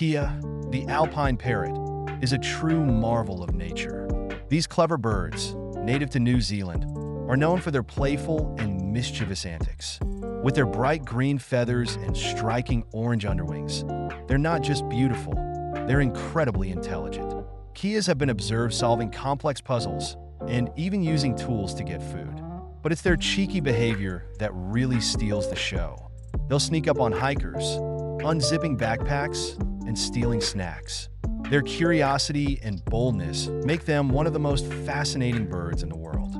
Kia, the Alpine parrot, is a true marvel of nature. These clever birds, native to New Zealand, are known for their playful and mischievous antics. With their bright green feathers and striking orange underwings, they're not just beautiful, they're incredibly intelligent. Kias have been observed solving complex puzzles and even using tools to get food. But it's their cheeky behavior that really steals the show. They'll sneak up on hikers, unzipping backpacks and stealing snacks. Their curiosity and boldness make them one of the most fascinating birds in the world.